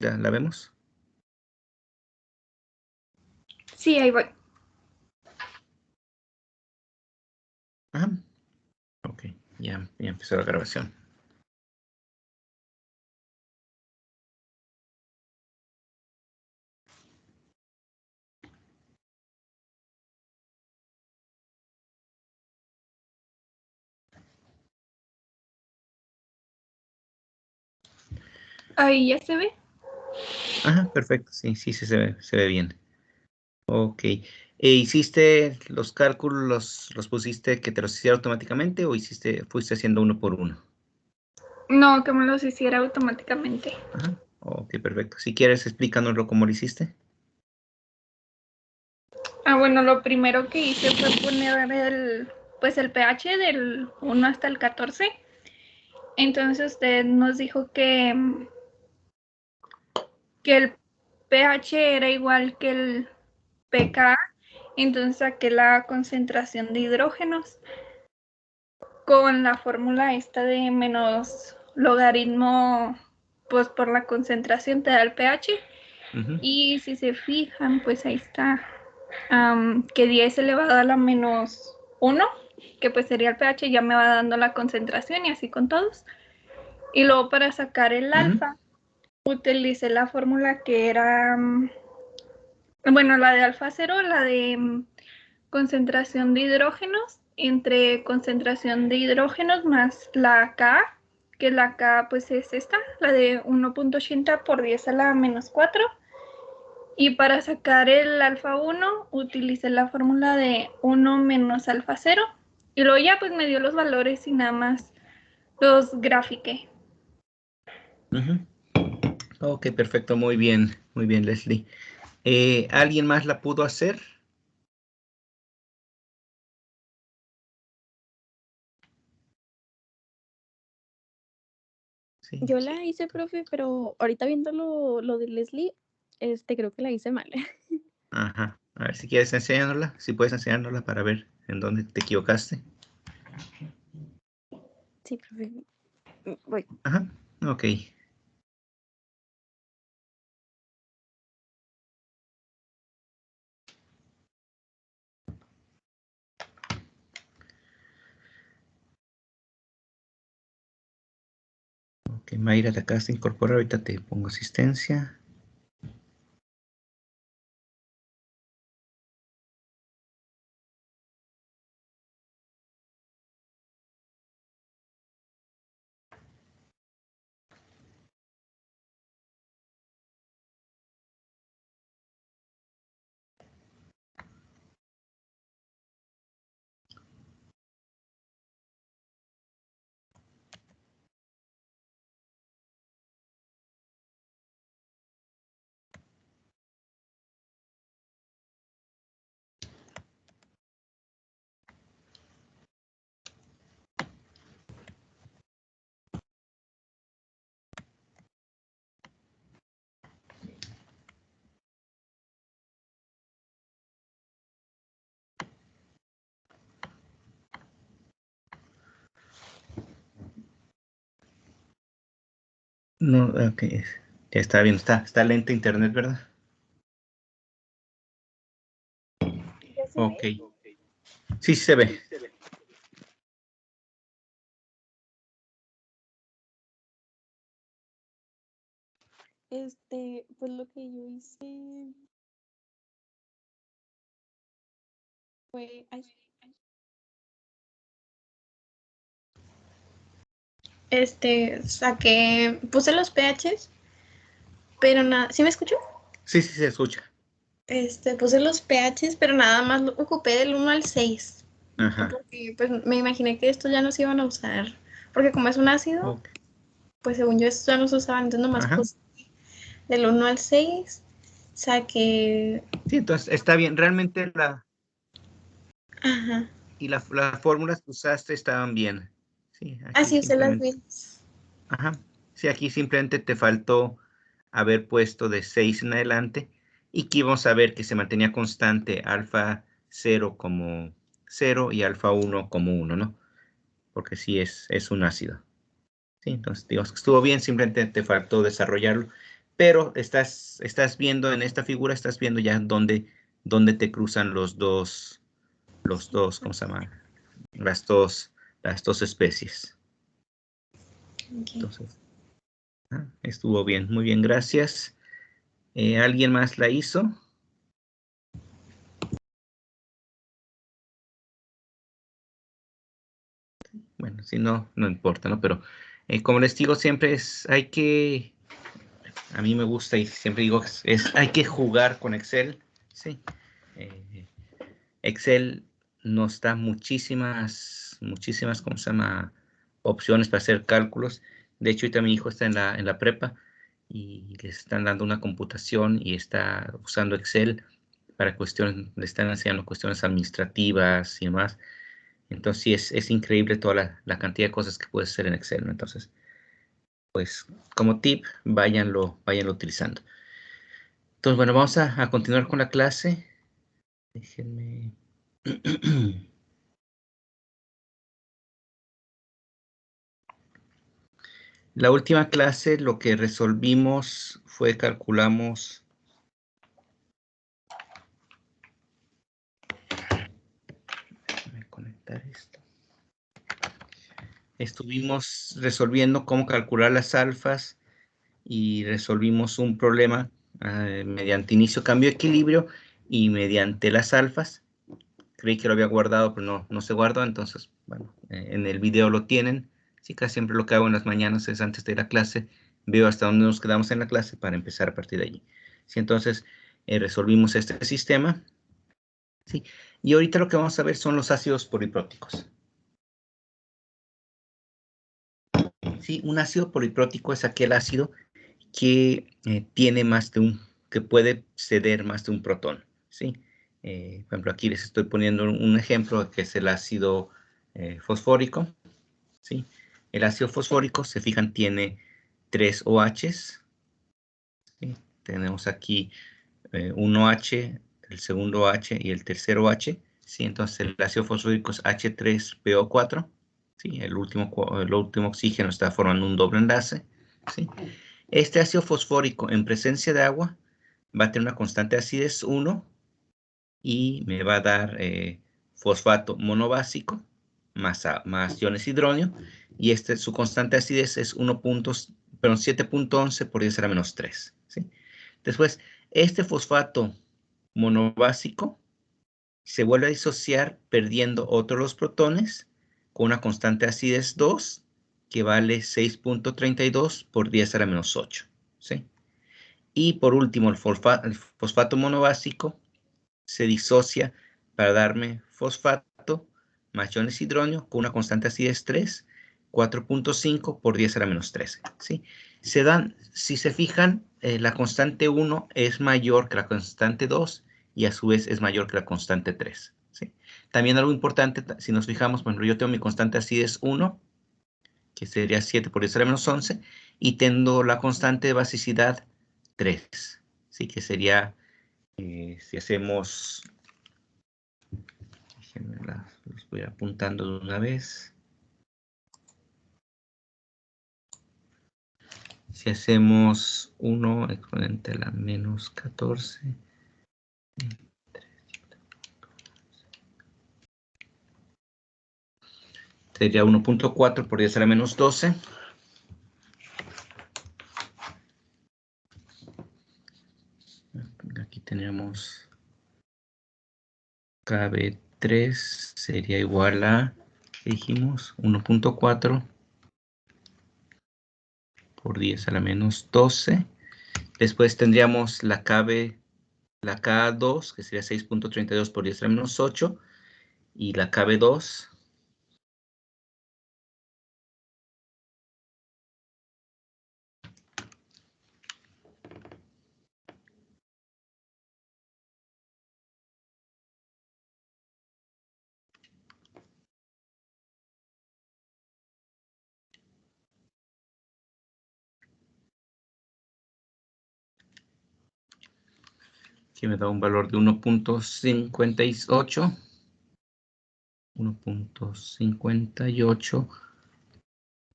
¿Ya la vemos? Sí, ahí voy. Ajá. Ok, ya empezó la grabación. Ahí ya se ve. Ajá, perfecto, sí, se ve bien. Ok. ¿Hiciste los cálculos, los pusiste que te los hiciera automáticamente o fuiste haciendo uno por uno? No, que me los hiciera automáticamente. Ajá. Ok, perfecto. Si quieres, explícanoslo cómo lo hiciste. Bueno, lo primero que hice fue poner el pH del 1 hasta el 14. Entonces usted nos dijo que el pH era igual que el pK. Entonces saqué la concentración de hidrógenos con la fórmula esta de menos logaritmo, pues por la concentración te da el pH. Y si se fijan, pues ahí está, que 10 elevado a la menos 1, que pues sería el pH, ya me va dando la concentración y así con todos. Y luego para sacar el alfa, utilicé la fórmula que era, bueno, la de alfa 0, la de concentración de hidrógenos, entre concentración de hidrógenos más la K, que la K pues es esta, la de 1.80 por 10 a la menos 4. Y para sacar el alfa 1 utilicé la fórmula de 1 menos alfa 0 y luego ya pues me dio los valores y nada más los grafiqué. Ok, perfecto, muy bien, Leslie. ¿Alguien más la pudo hacer? Sí. Yo la hice, profe, pero ahorita viendo lo de Leslie, creo que la hice mal. Ajá. A ver si quieres enseñárnosla, si puedes enseñárnosla para ver en dónde te equivocaste. Sí, profe. Voy. Ajá, ok. Ok, Mayra, te acabas de incorporar, ahorita te pongo asistencia. No, ok, ya está bien, está lenta internet, ¿verdad? ¿Ya se Ok. ve? Sí, se ve. Pues lo que yo hice fue... Puse los pHs, pero nada, ¿sí me escuchó? Sí, se escucha. Puse los pHs, pero nada más lo ocupé del 1 al 6. Ajá. Porque pues me imaginé que estos ya no se iban a usar. Porque como es un ácido, Ok. pues según yo estos ya no se usaban. Entonces nomás Ajá. puse del 1 al 6. Saqué... Sí, entonces está bien. Realmente Ajá. las fórmulas que usaste estaban bien. Sí, aquí Así usé las simplemente. mismas. Ajá. Sí, aquí simplemente te faltó haber puesto de 6 en adelante y que íbamos a ver que se mantenía constante alfa 0 como 0 y alfa 1 como 1, ¿no? Porque sí es un ácido. Sí, entonces digo, estuvo bien, simplemente te faltó desarrollarlo. pero estás viendo en esta figura, estás viendo ya dónde te cruzan los dos, ¿cómo se llama? Las dos especies. Entonces, estuvo bien, muy bien, gracias. ¿Alguien más la hizo? Bueno, si no, no importa, ¿no? Pero como les digo, siempre a mí me gusta y siempre digo, hay que jugar con Excel, ¿sí? Excel nos da muchísimas, ¿cómo se llama? Opciones para hacer cálculos. De hecho, ahorita mi hijo está en la prepa y le están dando una computación y está usando Excel para cuestiones, le están enseñando cuestiones administrativas y demás. Entonces, sí, es increíble toda la cantidad de cosas que puedes hacer en Excel, ¿no? Entonces, pues, como tip, váyanlo utilizando. Entonces, bueno, vamos a continuar con la clase. Déjenme... La última clase lo que resolvimos fue calculamos... Déjame conectar esto. Estuvimos resolviendo cómo calcular las alfas y resolvimos un problema mediante inicio, cambio, equilibrio y mediante las alfas. Creí que lo había guardado, pero no se guardó. Entonces, bueno, en el video lo tienen. Sí, casi siempre lo que hago en las mañanas es antes de la clase, veo hasta dónde nos quedamos en la clase para empezar a partir de allí. Sí, entonces, resolvimos este sistema. Sí, y ahorita lo que vamos a ver son los ácidos polipróticos. Sí, un ácido poliprótico es aquel ácido que tiene que puede ceder más de un protón, ¿sí? Por ejemplo, aquí les estoy poniendo un ejemplo que es el ácido fosfórico, ¿sí? El ácido fosfórico, se fijan, tiene 3 OHs, ¿sí? Tenemos aquí un OH, el segundo OH y el tercer OH, ¿sí? Entonces el ácido fosfórico es H3PO4, ¿sí? El último oxígeno está formando un doble enlace, ¿sí? Este ácido fosfórico en presencia de agua va a tener una constante de acidez 1 y me va a dar fosfato monobásico más iones hidronio, y su constante de acidez es 7.11 por 10 a la menos 3. ¿Sí? Después, este fosfato monobásico se vuelve a disociar perdiendo otros los protones con una constante de acidez 2 que vale 6.32 por 10 a la menos 8. ¿Sí? Y por último, el fosfato monobásico se disocia para darme fosfato más iones hidronio con una constante de acidez 3, 4.5 por 10 a la menos 13. ¿Sí? Si se fijan, la constante 1 es mayor que la constante 2 y a su vez es mayor que la constante 3. ¿Sí? También algo importante, si nos fijamos, por ejemplo, yo tengo mi constante de acidez 1, que sería 7 por 10 a la menos 11, y tengo la constante de basicidad 3, ¿sí? Que sería, si hacemos, déjenme los voy apuntando de una vez. Si hacemos 1 exponente a la menos 14, sería 1.4 por 10 a la menos 12. Aquí tenemos KB3 sería igual a, dijimos, 1.4 por 10 a la menos 12. Después tendríamos la K2, que sería 6.32 por 10 a la menos 8, y la KB2, que me da un valor de 1.58. 1.58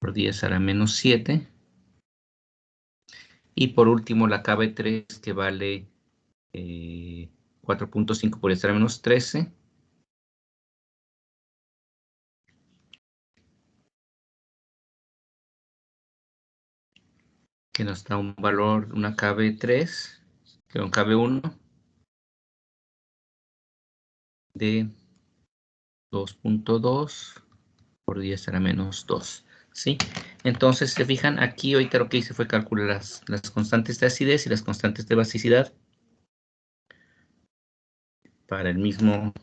por 10 a la menos 7. Y por último, la KB3, que vale 4.5 por 10 a la menos 13. Que nos da un valor, una KB3, que un KB1 de 2.2 por 10 a la menos 2. ¿Sí? Entonces, se fijan, aquí ahorita lo que hice fue calcular las constantes de acidez y las constantes de basicidad para el mismo.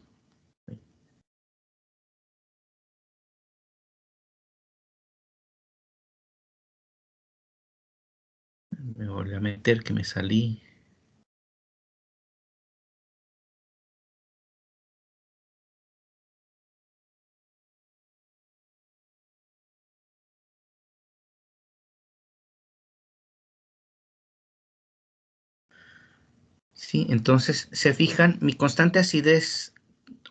Me voy a meter que me salí. Sí, entonces, se fijan, mi constante acidez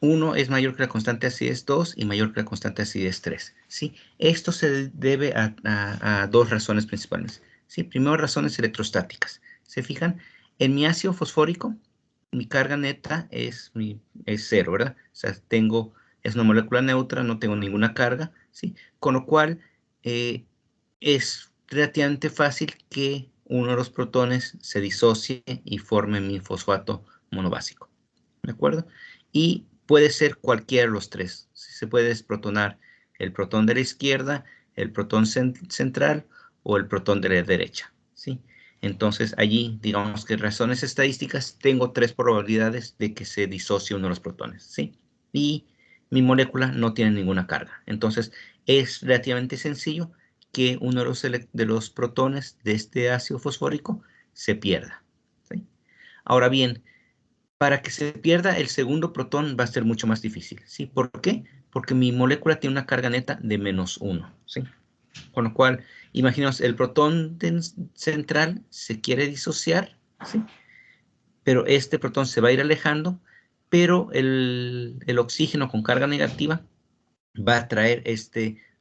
1 es mayor que la constante acidez 2 y mayor que la constante acidez 3. ¿Sí? Esto se debe a dos razones principales. ¿Sí? Primero, razones electrostáticas. ¿Se fijan? En mi ácido fosfórico, mi carga neta es 0, ¿verdad? O sea, es una molécula neutra, no tengo ninguna carga, ¿sí? Con lo cual, es relativamente fácil que uno de los protones se disocie y forme mi fosfato monobásico. ¿De acuerdo? Y puede ser cualquiera de los tres. Se puede desprotonar el protón de la izquierda, el protón central o el protón de la derecha. ¿Sí? Entonces allí, digamos que razones estadísticas, tengo tres probabilidades de que se disocie uno de los protones. ¿Sí? Y mi molécula no tiene ninguna carga. Entonces es relativamente sencillo que uno de los protones de este ácido fosfórico se pierda. ¿Sí? Ahora bien, para que se pierda el segundo protón va a ser mucho más difícil, ¿sí? ¿Por qué? Porque mi molécula tiene una carga neta de -1, ¿sí? Con lo cual, imaginaos, el protón central se quiere disociar, ¿sí? Pero este protón se va a ir alejando, pero el oxígeno con carga negativa va a atraer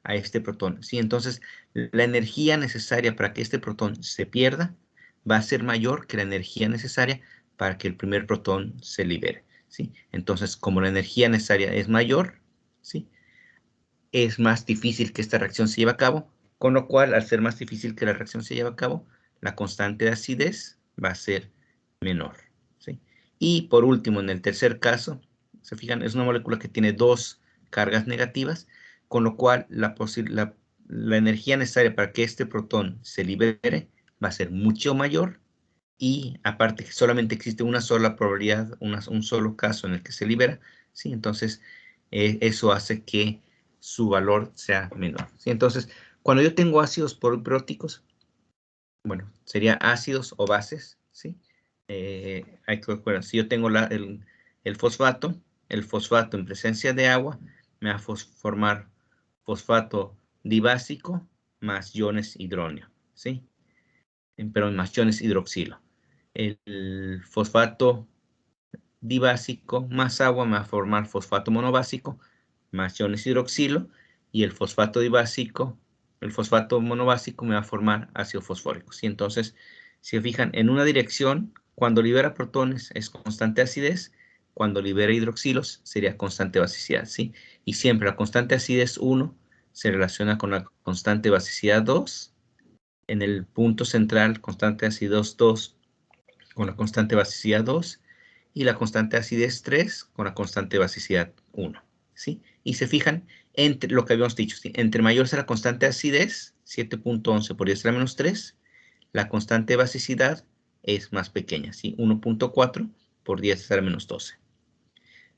a este protón, ¿sí? Entonces, la energía necesaria para que este protón se pierda va a ser mayor que la energía necesaria para que el primer protón se libere, ¿sí? Entonces, como la energía necesaria es mayor, ¿sí? Es más difícil que esta reacción se lleve a cabo, con lo cual, al ser más difícil que la reacción se lleve a cabo, la constante de acidez va a ser menor, ¿sí? Y por último, en el tercer caso, se fijan, es una molécula que tiene dos cargas negativas, con lo cual la energía necesaria para que este protón se libere va a ser mucho mayor, y aparte que solamente existe una sola probabilidad, un solo caso en el que se libera, ¿sí? Entonces, eso hace que su valor sea menor, ¿sí? Entonces, cuando yo tengo ácidos polibióticos, bueno, sería ácidos o bases, ¿sí? Si yo tengo el fosfato en presencia de agua me va a formar fosfato dibásico más iones hidronio, ¿sí? Pero más iones hidroxilo. El fosfato dibásico más agua me va a formar fosfato monobásico más iones hidroxilo, y el fosfato monobásico me va a formar ácido fosfórico, ¿sí? Entonces, si se fijan, en una dirección, cuando libera protones es constante acidez, cuando libera hidroxilos sería constante basicidad, ¿sí? Y siempre la constante acidez 1 se relaciona con la constante basicidad 2, en el punto central constante acidez 2 con la constante basicidad 2 y la constante acidez 3 con la constante basicidad 1, ¿sí? Y se fijan entre lo que habíamos dicho, ¿sí? Entre mayor sea la constante acidez, 7.11 por 10 a la menos 3, la constante basicidad es más pequeña, ¿sí? 1.4 por 10 a la menos 12.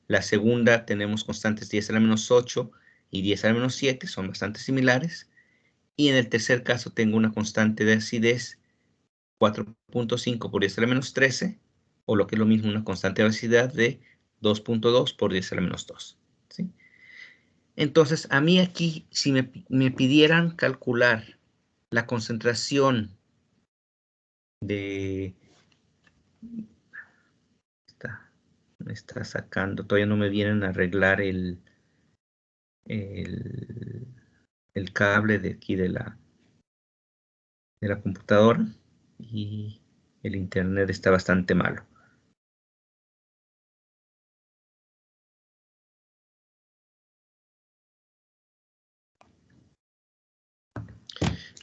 La segunda tenemos constantes 10 a la menos 8 y 10 a la menos 7, son bastante similares. Y en el tercer caso tengo una constante de acidez 4.5 por 10 a la menos 13, o lo que es lo mismo, una constante de basicidad de 2.2 por 10 a la menos 2. ¿Sí? Entonces, a mí aquí, si me pidieran calcular la concentración de... Me está sacando, todavía no me vienen a arreglar el cable de aquí de la computadora. Y el internet está bastante malo.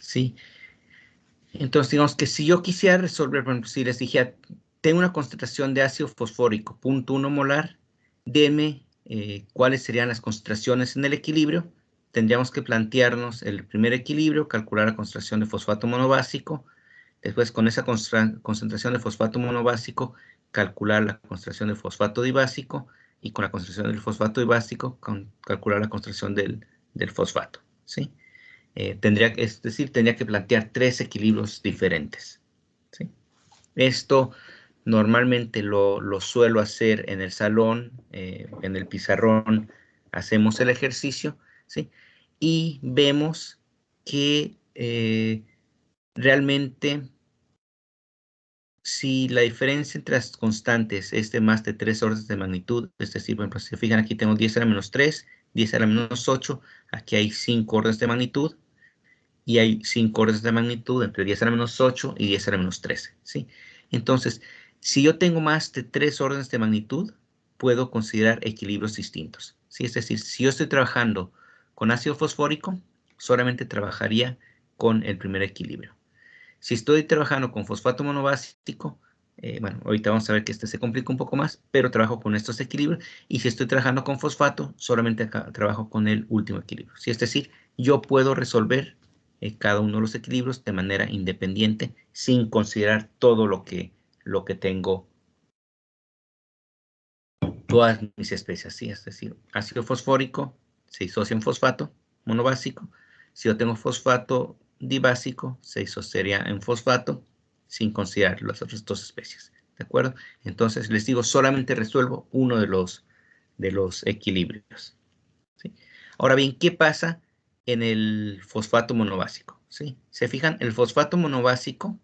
Sí. Entonces, digamos que si yo quisiera resolver, por ejemplo, si les dije, tengo una concentración de ácido fosfórico, 0.1 molar, deme cuáles serían las concentraciones en el equilibrio. Tendríamos que plantearnos el primer equilibrio, calcular la concentración de fosfato monobásico. Después, con esa concentración de fosfato monobásico, calcular la concentración de fosfato dibásico. Y con la concentración del fosfato dibásico, calcular la concentración del fosfato, ¿sí? Es decir, tendría que plantear 3 equilibrios diferentes, ¿sí? Esto normalmente lo suelo hacer en el salón, en el pizarrón, hacemos el ejercicio, ¿sí? Y vemos que realmente si la diferencia entre las constantes es de más de 3 órdenes de magnitud, es decir, por ejemplo, si se fijan aquí tengo 10 a la menos 3, 10 a la menos 8, aquí hay 5 órdenes de magnitud, y hay 5 órdenes de magnitud entre 10 a la menos 8 y 10 a la menos 13, ¿sí? Entonces, si yo tengo más de 3 órdenes de magnitud, puedo considerar equilibrios distintos, ¿sí? Es decir, si yo estoy trabajando con ácido fosfórico, solamente trabajaría con el primer equilibrio. Si estoy trabajando con fosfato monobásico, bueno, ahorita vamos a ver que este se complica un poco más, pero trabajo con estos equilibrios. Y si estoy trabajando con fosfato, solamente trabajo con el último equilibrio, ¿sí? Es decir, yo puedo resolver cada uno de los equilibrios de manera independiente sin considerar todo lo que tengo, todas mis especies, ¿sí? Es decir, ácido fosfórico se disocia en fosfato monobásico. Si yo tengo fosfato dibásico, se disociaría en fosfato sin considerar las otras 2 especies, ¿de acuerdo? Entonces, les digo, solamente resuelvo uno de los equilibrios, ¿sí? Ahora bien, ¿qué pasa en el fosfato monobásico? ¿Sí? ¿Se fijan? El fosfato monobásico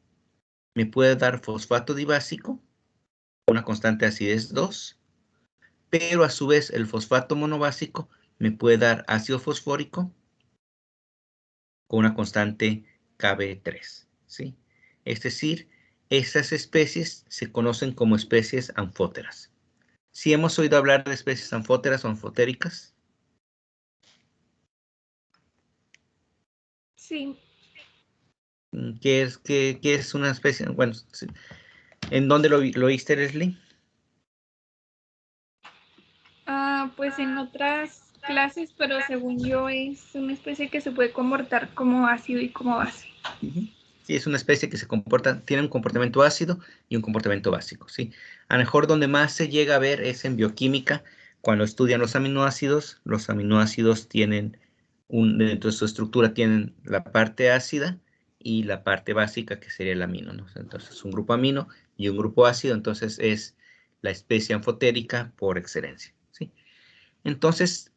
me puede dar fosfato dibásico, una constante de acidez 2, pero a su vez el fosfato monobásico me puede dar ácido fosfórico con una constante Kb3, ¿sí? Es decir, estas especies se conocen como especies anfóteras. ¿Sí hemos oído hablar de especies anfóteras o anfotéricas? Sí. ¿Qué es una especie? Bueno, sí. ¿En dónde lo oíste, Leslie? Pues en otras clases, pero según yo es una especie que se puede comportar como ácido y como base. Sí, es una especie que tiene un comportamiento ácido y un comportamiento básico, ¿sí? A lo mejor donde más se llega a ver es en bioquímica, cuando estudian los aminoácidos. Los aminoácidos tienen, dentro de su estructura tienen la parte ácida y la parte básica, que sería el amino, ¿no? Entonces, un grupo amino y un grupo ácido, entonces es la especie anfotérica por excelencia, ¿sí? Entonces,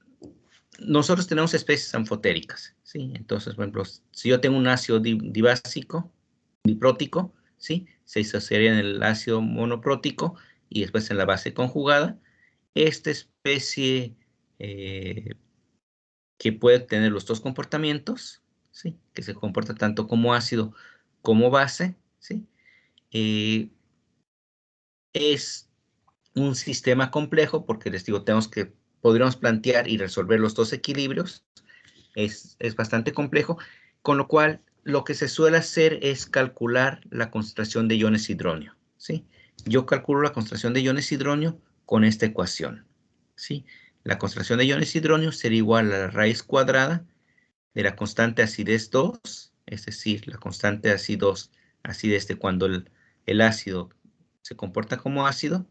nosotros tenemos especies anfotéricas, ¿sí? Entonces, por ejemplo, si yo tengo un ácido dibásico, diprótico, ¿sí? Se disociaría en el ácido monoprótico y después en la base conjugada. Esta especie que puede tener los 2 comportamientos, ¿sí? Que se comporta tanto como ácido como base, ¿sí? Es un sistema complejo porque les digo, podríamos plantear y resolver los 2 equilibrios. Es bastante complejo, con lo cual lo que se suele hacer es calcular la concentración de iones hidronio, ¿sí? Yo calculo la concentración de iones hidronio con esta ecuación, ¿sí? La concentración de iones hidronio sería igual a la raíz cuadrada de la constante acidez 2, es decir, la constante acidez de cuando el ácido se comporta como ácido,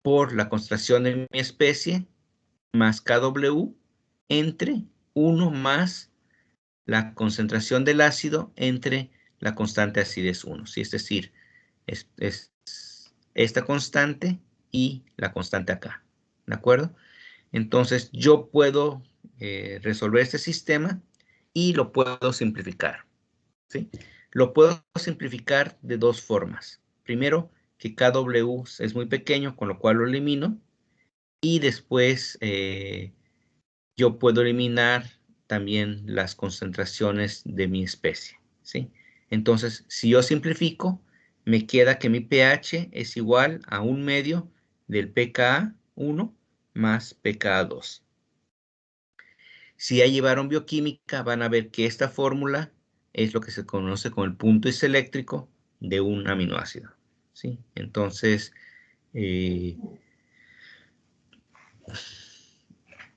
por la concentración de mi especie más Kw entre 1 más la concentración del ácido entre la constante acidez 1, ¿sí? Es decir, es esta constante y la constante acá, ¿de acuerdo? Entonces, yo puedo resolver este sistema y lo puedo simplificar, ¿sí? Lo puedo simplificar de 2 formas. Primero, que Kw es muy pequeño, con lo cual lo elimino. Y después yo puedo eliminar también las concentraciones de mi especie, ¿sí? Entonces, si yo simplifico, me queda que mi pH es igual a 1/2 del pKa1 más pKa2. Si ya llevaron bioquímica, van a ver que esta fórmula es lo que se conoce como el punto isoeléctrico de un aminoácido, ¿sí? Entonces,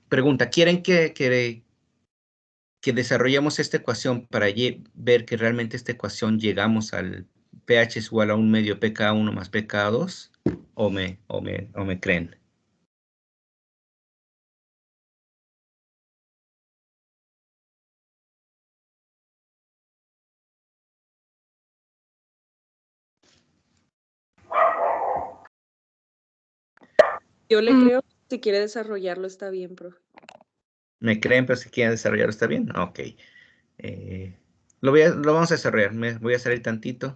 pregunta, ¿quieren que desarrollemos esta ecuación para ver que realmente esta ecuación llegamos al pH es igual a 1/2 pKa1 más pKa2? ¿O me creen? Yo le creo, si quiere desarrollarlo está bien, profe. ¿Me creen, pero si quieren desarrollarlo está bien? Ok. Lo vamos a desarrollar. Me voy a salir tantito.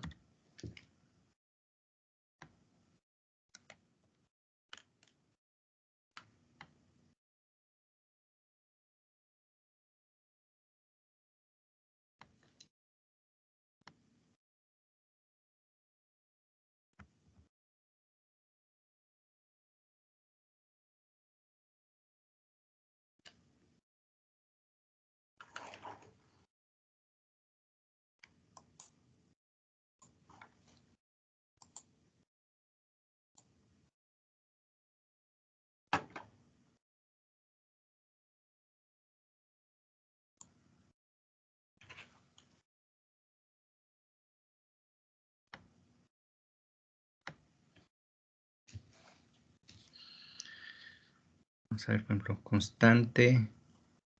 Vamos a ver, por ejemplo, constante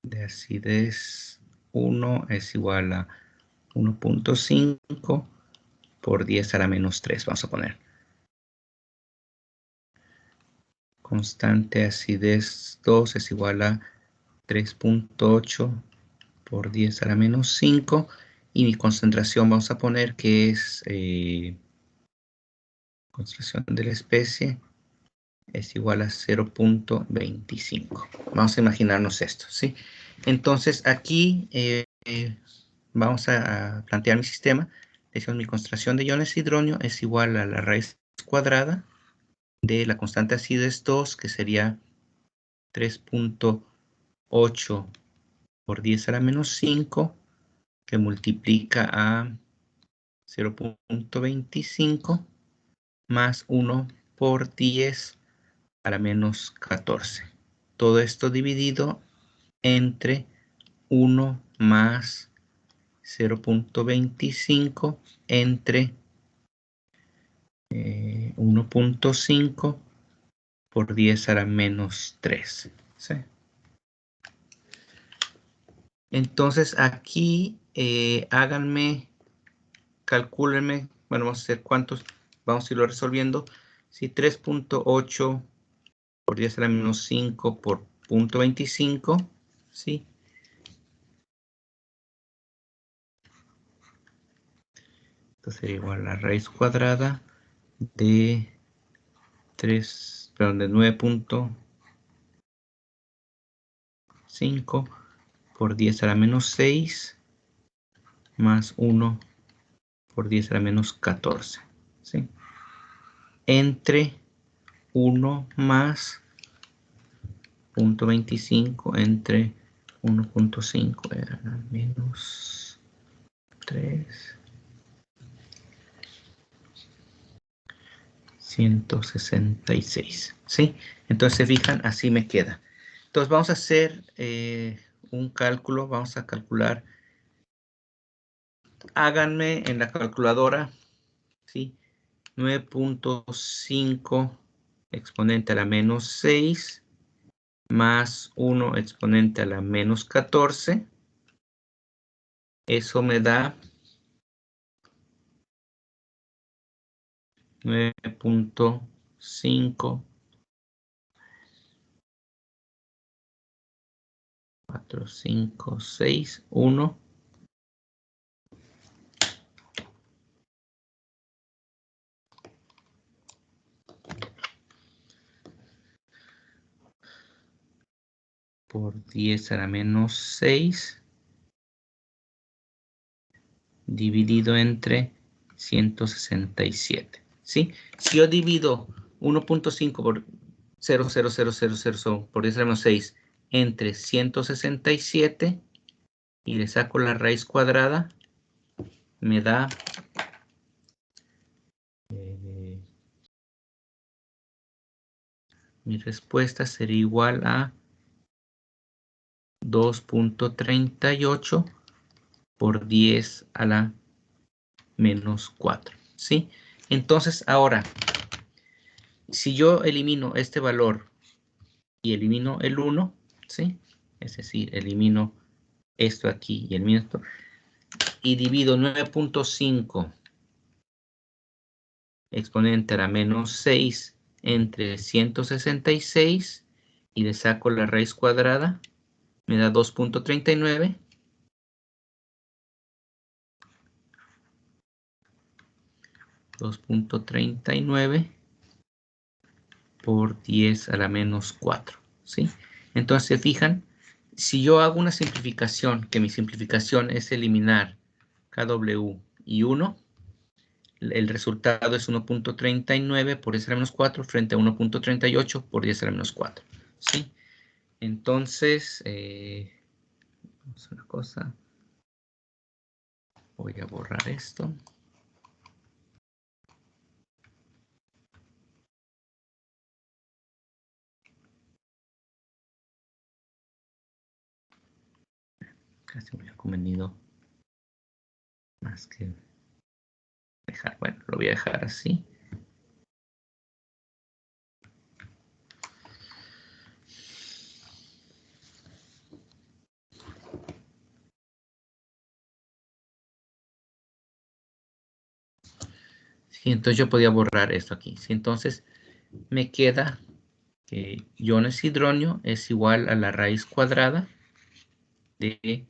de acidez 1 es igual a 1.5 por 10 a la menos 3, vamos a poner. Constante de acidez 2 es igual a 3.8 por 10 a la menos 5. Y mi concentración vamos a poner que es concentración de la especie es igual a 0.25. Vamos a imaginarnos esto, ¿sí? Entonces aquí vamos a plantear mi sistema. Decimos mi concentración de iones de hidronio es igual a la raíz cuadrada de la constante de acidez 2, que sería 3.8 por 10 a la menos 5, que multiplica a 0.25 más 1 por 10 a la menos 14. Todo esto dividido entre 1 más 0.25 entre 1.5 por 10 a la menos 3. ¿Sí? Entonces aquí calcúlenme, bueno, vamos a hacer cuántos, vamos a irlo resolviendo. Si 3.8 por 10 a la menos 5 por 0.25, ¿sí? Esto sería igual a la raíz cuadrada de 9.5 por 10 a la menos 6 más 1 por 10 a la menos 14, ¿sí? Entre 1 más 0.25 entre 1.5 era menos 3, 166, ¿sí? Entonces se fijan, así me queda. Entonces vamos a hacer un cálculo, vamos a calcular. Háganme en la calculadora, ¿sí? 9.5 exponente a la menos 6 más 1 exponente a la menos 14. Eso me da 9.5 4, 5, 6, 1 por 10 a la menos 6 dividido entre 167, ¿sí? Si yo divido 1.5 por 0,0000 por 10 a la menos 6 entre 167 y le saco la raíz cuadrada, me da mi respuesta sería igual a 2.38 por 10 a la menos 4, ¿sí? Entonces, ahora, si yo elimino este valor y elimino el 1, ¿sí? Es decir, elimino esto aquí y elimino esto, y divido 9.5 exponente a la menos 6 entre 166 y le saco la raíz cuadrada, me da 2.39. 2.39 por 10 a la menos 4, ¿sí? Entonces, se fijan, si yo hago una simplificación, que mi simplificación es eliminar KW y 1, el resultado es 1.39 por 10 a la menos 4 frente a 1.38 por 10 a la menos 4, ¿sí? Entonces, vamos a una cosa, voy a borrar esto. Casi me hubiera convenido más que dejar, bueno, lo voy a dejar así. Sí, entonces yo podía borrar esto aquí. Sí, entonces me queda que iones hidronio es igual a la raíz cuadrada de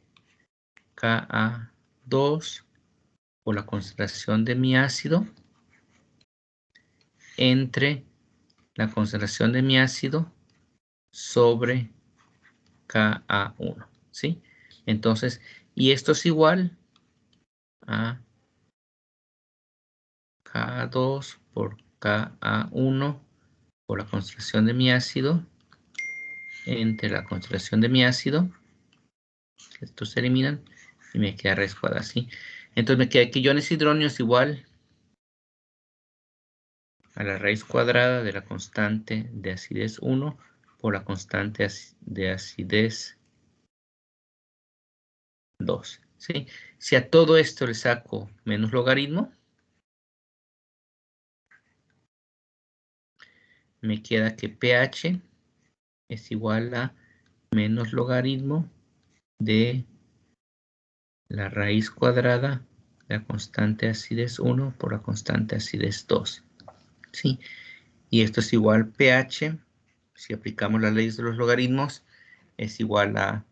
Ka2 por la concentración de mi ácido entre la concentración de mi ácido sobre Ka1, ¿sí? Entonces, y esto es igual a Ka2 por Ka1 por la concentración de mi ácido entre la concentración de mi ácido, estos se eliminan y me queda raíz cuadrada así. Entonces me queda que iones hidronio es igual a la raíz cuadrada de la constante de acidez 1 por la constante de acidez 2, ¿sí? Si a todo esto le saco menos logaritmo, me queda que pH es igual a menos logaritmo de la raíz cuadrada de la constante acidez 1 por la constante acidez 2, ¿sí? Y esto es igual pH, si aplicamos las leyes de los logaritmos, es igual a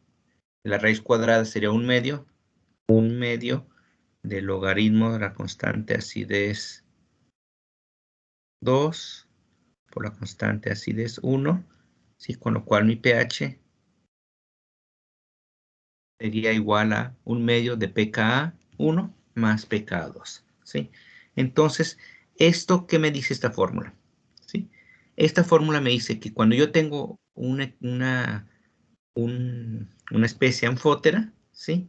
la raíz cuadrada sería un medio del logaritmo de la constante acidez 2 por la constante acidez 1, ¿sí? Con lo cual mi pH sería igual a un medio de pKa1 más pKa2, ¿sí? Entonces, ¿esto qué me dice esta fórmula? ¿Sí? Esta fórmula me dice que cuando yo tengo una especie anfótera, ¿sí?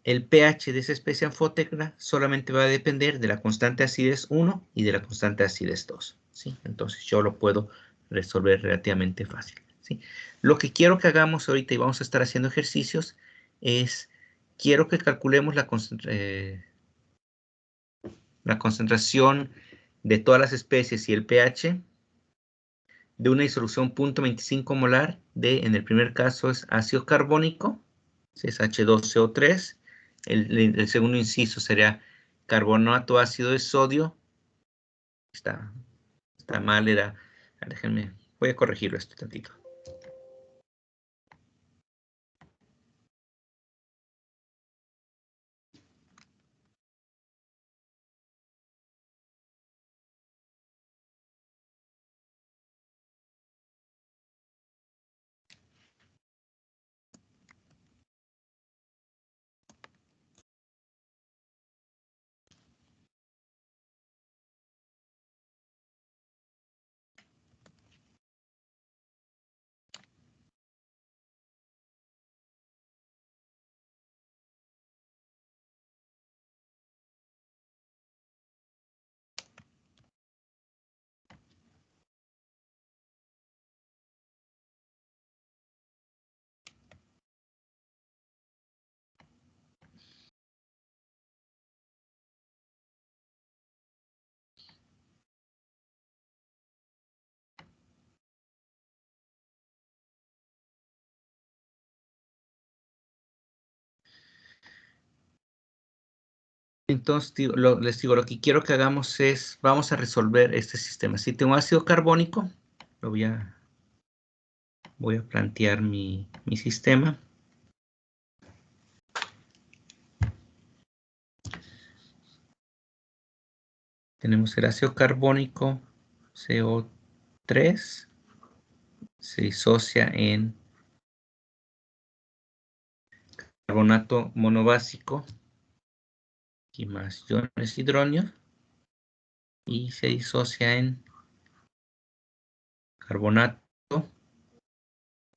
El pH de esa especie anfótera solamente va a depender de la constante acidez 1 y de la constante acidez 2, ¿sí? Entonces yo lo puedo resolver relativamente fácil, ¿sí? Lo que quiero que hagamos ahorita, y vamos a estar haciendo ejercicios, es, quiero que calculemos la concentración de todas las especies y el pH de una disolución 0.25 molar de, en el primer caso es ácido carbónico, es H2CO3. El segundo inciso sería carbonato ácido de sodio. Está mal, déjenme, voy a corregirlo esto tantito. Entonces, les digo, lo que quiero que hagamos es, vamos a resolver este sistema. Si tengo ácido carbónico, voy a plantear mi sistema. Tenemos el ácido carbónico CO3, se disocia en carbonato monobásico y más iones hidronio, y se disocia en carbonato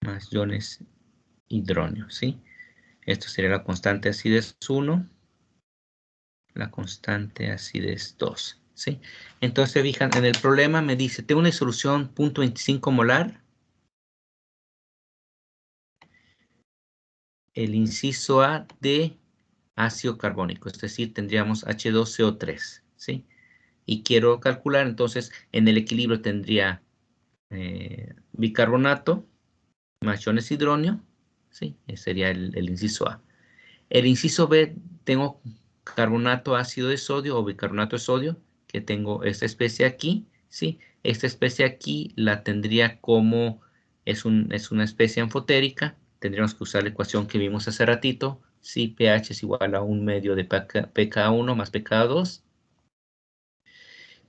más iones hidronio, ¿sí? Esto sería la constante acidez 1, la constante acidez 2, ¿sí? Entonces, se fijan, en el problema me dice, tengo una disolución 0.25 molar. El inciso A de ácido carbónico, es decir, tendríamos H2CO3, ¿sí? Y quiero calcular, entonces, en el equilibrio tendría bicarbonato más iones hidronio, ¿sí? Ese sería el inciso A. El inciso B, tengo carbonato ácido de sodio o bicarbonato de sodio, que tengo esta especie aquí, ¿sí? Esta especie aquí la tendría como, es una especie anfotérica, tendríamos que usar la ecuación que vimos hace ratito, ¿sí? pH es igual a 1 medio de pKa1 más pKa2.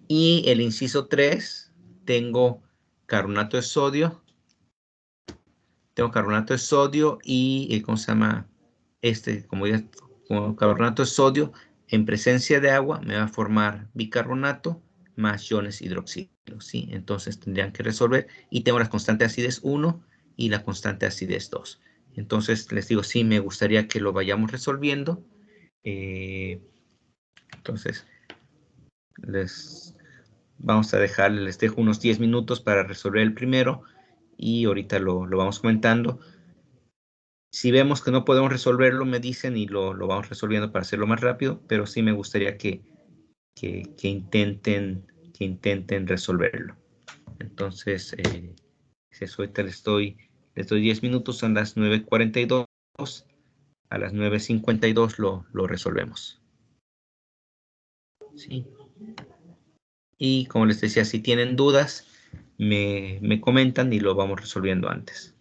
Y el inciso 3, tengo carbonato de sodio, y, ¿cómo se llama? Como carbonato de sodio, en presencia de agua, me va a formar bicarbonato más iones hidroxilo, ¿sí? Entonces tendrían que resolver, y tengo la constante acidez 1 y la constante acidez 2. Entonces, les digo, sí, me gustaría que lo vayamos resolviendo. Entonces, les dejo unos 10 minutos para resolver el primero, y ahorita lo vamos comentando. Si vemos que no podemos resolverlo, me dicen y lo vamos resolviendo para hacerlo más rápido, pero sí me gustaría que intenten resolverlo. Entonces, ahorita les doy 10 minutos, son las 9:42, a las 9:52 lo resolvemos. ¿Sí? Y como les decía, si tienen dudas, me comentan y lo vamos resolviendo antes.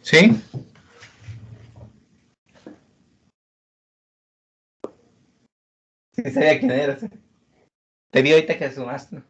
¿Sí? Sí sabía quién eras. Te vi ahorita que sumaste.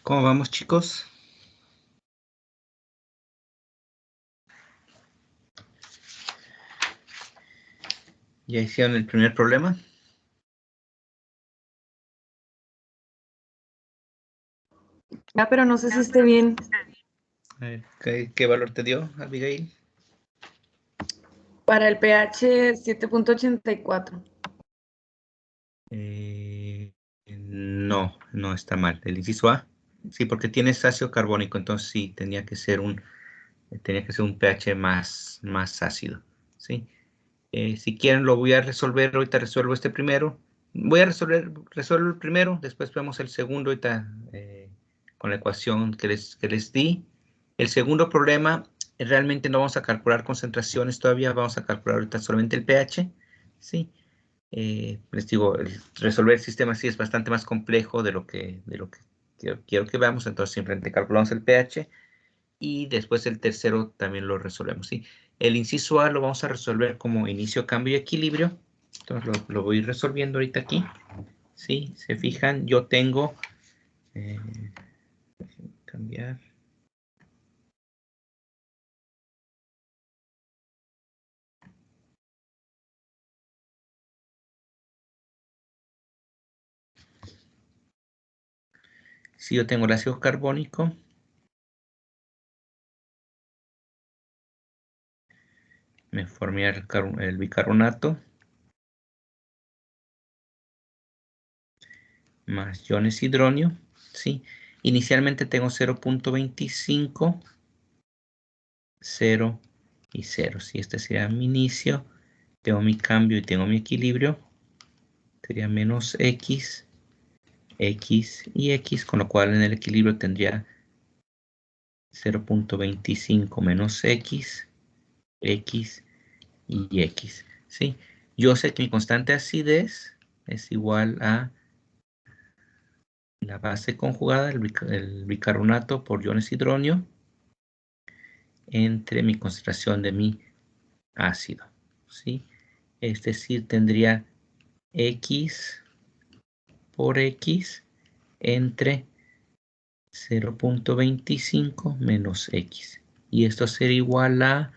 ¿Cómo vamos, chicos? ¿Ya hicieron el primer problema? Ya, pero no sé si esté bien. A ver, ¿qué valor te dio, Abigail? Para el pH 7.84. No, no está mal. El inciso A. Sí, porque tienes ácido carbónico, entonces sí, tenía que ser un pH más ácido. ¿Sí? Si quieren lo voy a resolver, ahorita resuelvo este primero. Voy a resuelvo el primero, después vemos el segundo ahorita con la ecuación que les di. El segundo problema, realmente no vamos a calcular concentraciones todavía, vamos a calcular ahorita solamente el pH. ¿Sí? Les digo, resolver el sistema así es bastante más complejo de lo que quiero que veamos, entonces simplemente calculamos el pH y después el tercero también lo resolvemos, ¿sí? El inciso A lo vamos a resolver como inicio, cambio y equilibrio. Entonces lo voy resolviendo ahorita aquí, ¿sí? Se fijan, yo tengo... déjenme cambiar. Si yo tengo el ácido carbónico, me formé el bicarbonato, más iones hidronio, ¿sí? Inicialmente tengo 0.25, 0 y 0. Si este sería mi inicio, tengo mi cambio y tengo mi equilibrio, sería menos x, x y x, con lo cual en el equilibrio tendría 0.25 menos x, x y x, ¿sí? Yo sé que mi constante de acidez es igual a la base conjugada, el bicarbonato por iones hidronio, entre mi concentración de mi ácido, ¿sí? Es decir, tendría x por x entre 0.25 menos x. Y esto sería igual a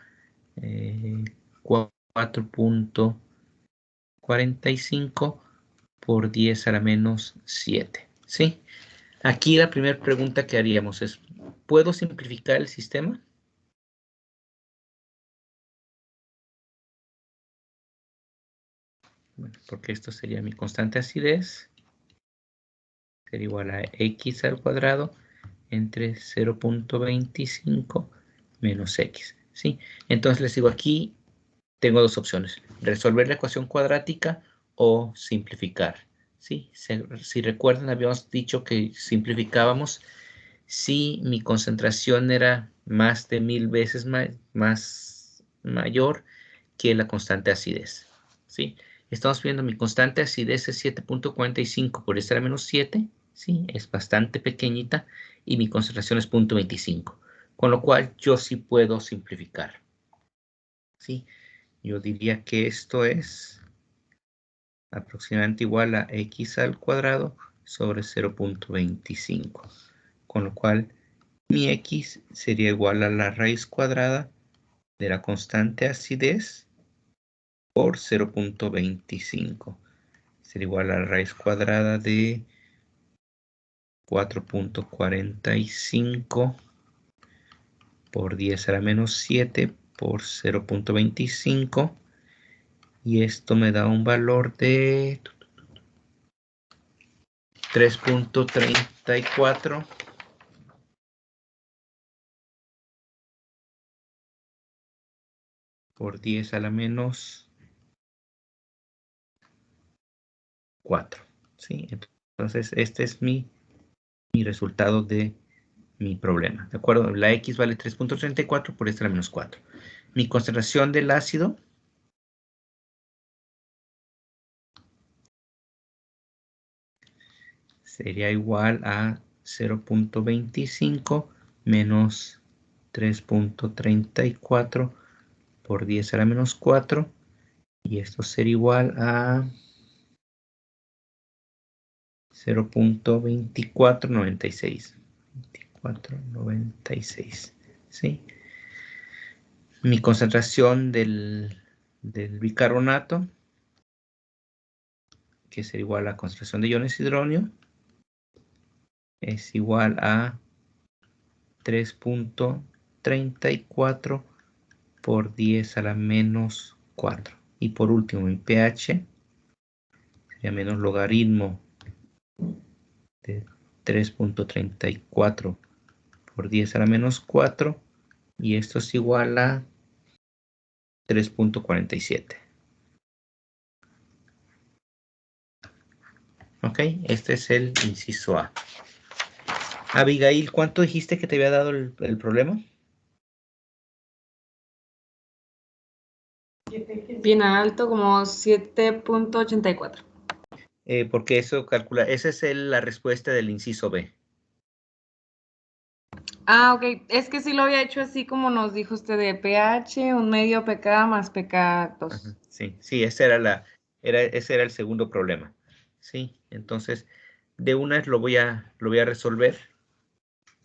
4.45 por 10 a la menos 7. ¿Sí? Aquí la primera pregunta que haríamos es, ¿puedo simplificar el sistema? Bueno, porque esto sería mi constante de acidez. Sería igual a x al cuadrado entre 0.25 menos x. ¿Sí? Entonces les digo, aquí tengo dos opciones. Resolver la ecuación cuadrática o simplificar. ¿Sí? Si recuerdan, habíamos dicho que simplificábamos si mi concentración era más de 1000 veces más mayor que la constante de acidez. ¿Sí? Estamos viendo mi constante de acidez es 7.45 por 10 a la menos 7. ¿Sí? Es bastante pequeñita y mi concentración es 0.25. Con lo cual yo sí puedo simplificar. ¿Sí? Yo diría que esto es aproximadamente igual a x al cuadrado sobre 0.25. Con lo cual mi x sería igual a la raíz cuadrada de la constante acidez por 0.25. Sería igual a la raíz cuadrada de 4.45 por 10 a la menos 7 por 0.25. Y esto me da un valor de 3.34 por 10 a la menos 4. ¿Sí? Entonces, este es mi resultado de mi problema. ¿De acuerdo? La X vale 3.34 por 10 a la menos 4. Mi concentración del ácido sería igual a 0.25 menos 3.34 por 10 a la menos 4. Y esto sería igual a 0.2496. 2496. ¿Sí? Mi concentración del bicarbonato, que es igual a la concentración de iones hidronio, es igual a 3.34 por 10 a la menos 4. Y por último, mi pH sería menos logaritmo de 3.34 por 10 a la menos 4. Y esto es igual a 3.47. Ok, este es el inciso A. Abigail, ¿cuánto dijiste que te había dado el problema? Bien alto, como 7.84. Porque eso calcula, esa es la respuesta del inciso B. Ah, ok. Es que sí lo había hecho así como nos dijo usted de pH, un medio pK más pK2. Ajá, sí, sí, ese era el segundo problema. Sí, entonces de una vez lo voy a resolver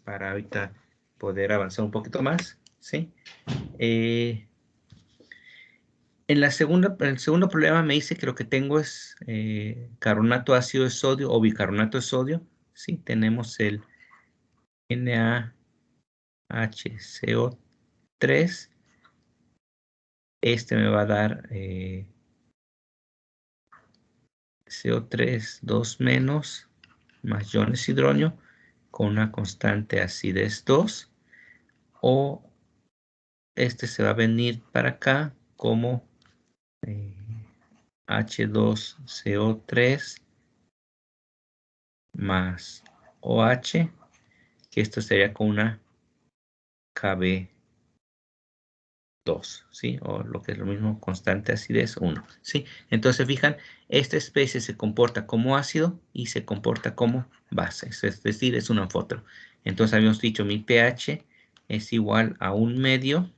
para ahorita poder avanzar un poquito más. Sí. En el segundo problema me dice que lo que tengo es carbonato ácido de sodio o bicarbonato de sodio. Sí, tenemos el NaHCO3. Este me va a dar CO3 2 menos más iones hidronio con una constante acidez 2. O este se va a venir para acá como H2CO3 más OH, que esto sería con una KB2, ¿sí? O lo que es lo mismo, constante acidez 1, ¿sí? Entonces, fijan, esta especie se comporta como ácido y se comporta como base, es decir, es un anfótero. Entonces, habíamos dicho, mi pH es igual a un medio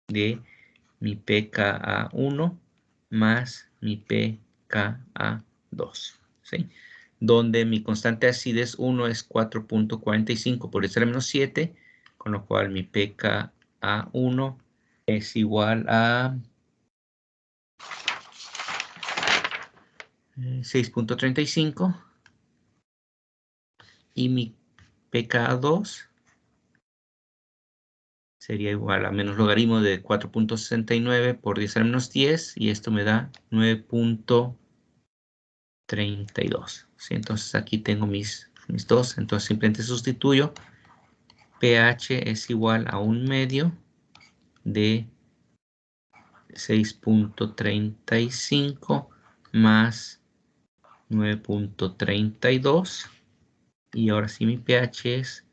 de mi pKa1 más mi pKa2, ¿sí? Donde mi constante de acidez 1 es 4.45 por 10 a la menos 7, con lo cual mi pKa1 es igual a 6.35 y mi pKa2 sería igual a menos logaritmo de 4.69 por 10 a la menos 10 y esto me da 9.32. ¿Sí? Entonces aquí tengo mis dos, entonces simplemente sustituyo. pH es igual a un medio de 6.35 más 9.32 y ahora sí mi pH es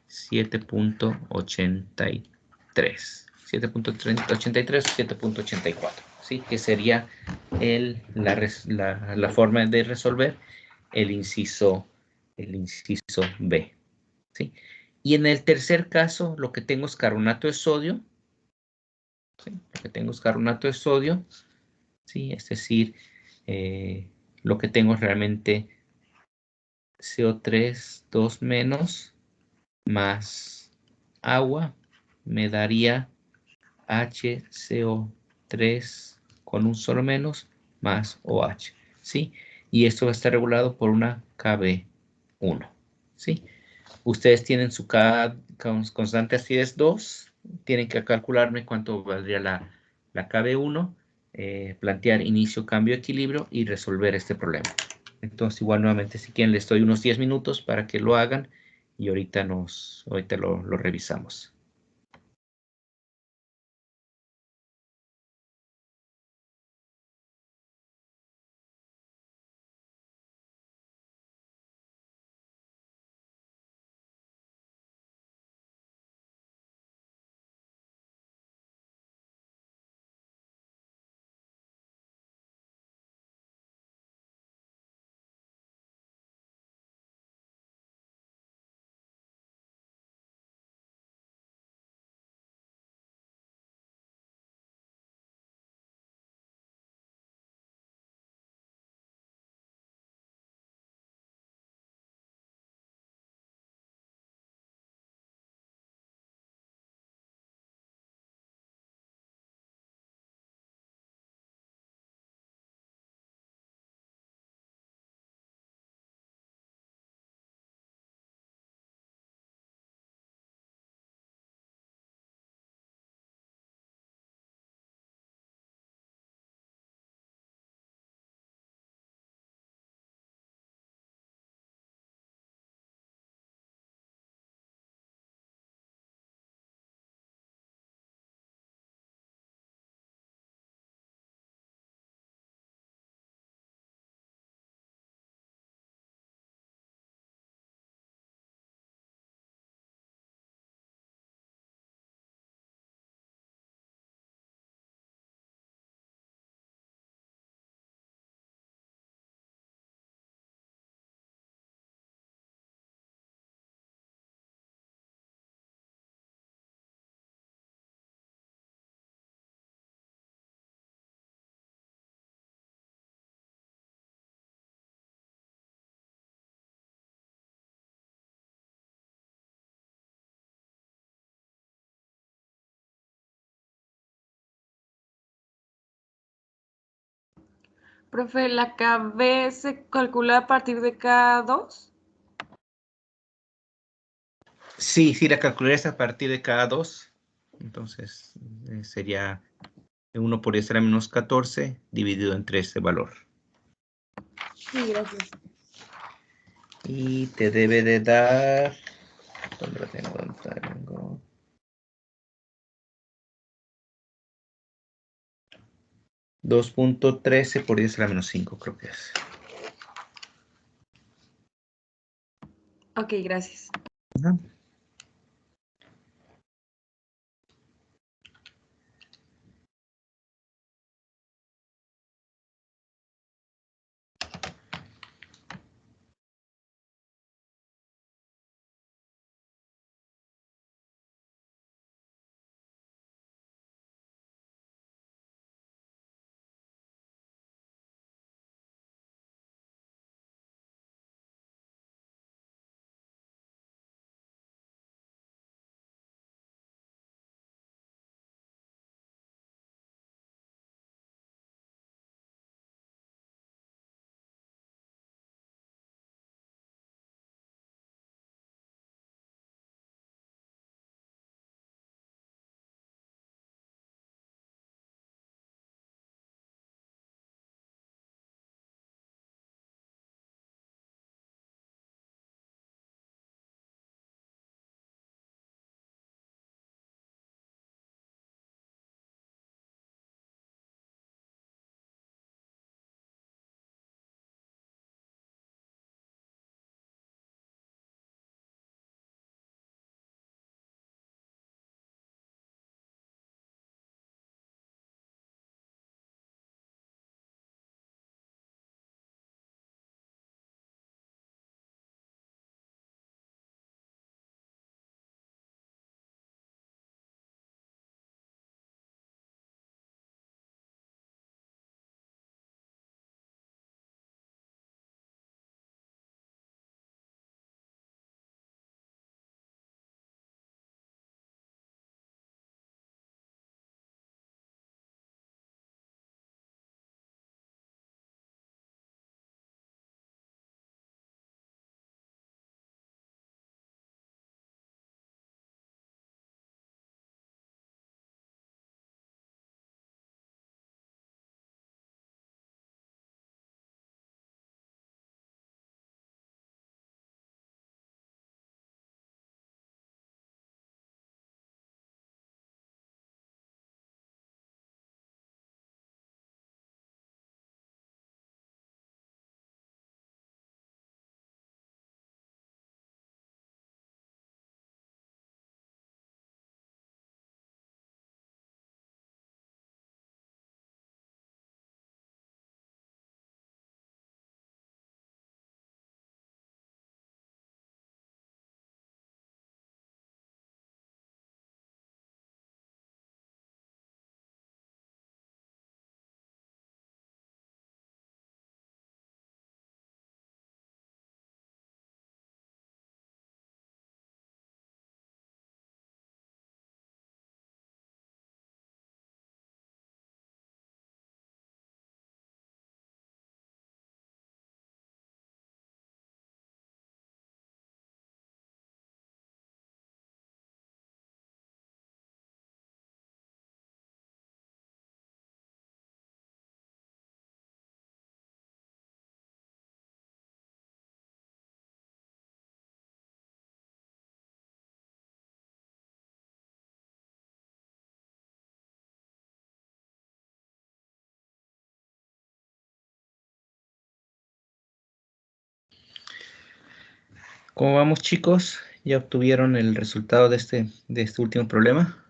7.83. 7.83 o 7.84, ¿sí? Que sería la forma de resolver el inciso B, ¿sí? Y en el tercer caso, lo que tengo es carbonato de sodio, ¿sí? Lo que tengo es carbonato de sodio, ¿sí? Es decir, lo que tengo es realmente CO3 2 menos más agua, me daría HCO3 con un solo menos más OH, ¿sí? Y esto va a estar regulado por una KB1, ¿sí? Ustedes tienen su constante acidez 2, tienen que calcularme cuánto valdría la KB1, plantear inicio, cambio, equilibrio y resolver este problema. Entonces, igual nuevamente, si quieren, les doy unos 10 minutos para que lo hagan y ahorita lo revisamos. Profe, ¿la KB se calcula a partir de K2? Sí, la calcularías a partir de cada 2. Entonces, sería 1 por 10 a la menos 14 dividido entre ese valor. Sí, gracias. Y te debe de dar... ¿Dónde lo tengo? ¿Dónde lo tengo? 2.13 por 10 a la menos 5, creo que es. Ok, gracias. Ajá. ¿Cómo vamos, chicos? ¿Ya obtuvieron el resultado de este último problema?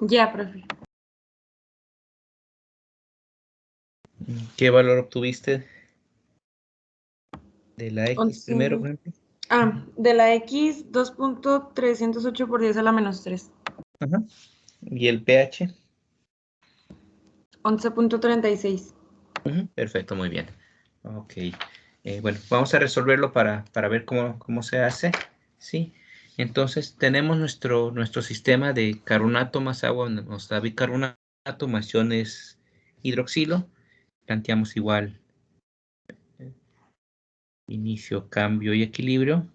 Ya, profe. ¿Qué valor obtuviste de la X primero, por ejemplo? De la X, 2.308 por 10 a la menos 3. Ajá. ¿Y el pH? 11.36. Perfecto, muy bien. Ok. Bueno, vamos a resolverlo para ver cómo se hace. ¿Sí? Entonces tenemos nuestro sistema de carbonato más agua, donde nos da bicarbonato más iones hidroxilo. Planteamos igual inicio, cambio y equilibrio.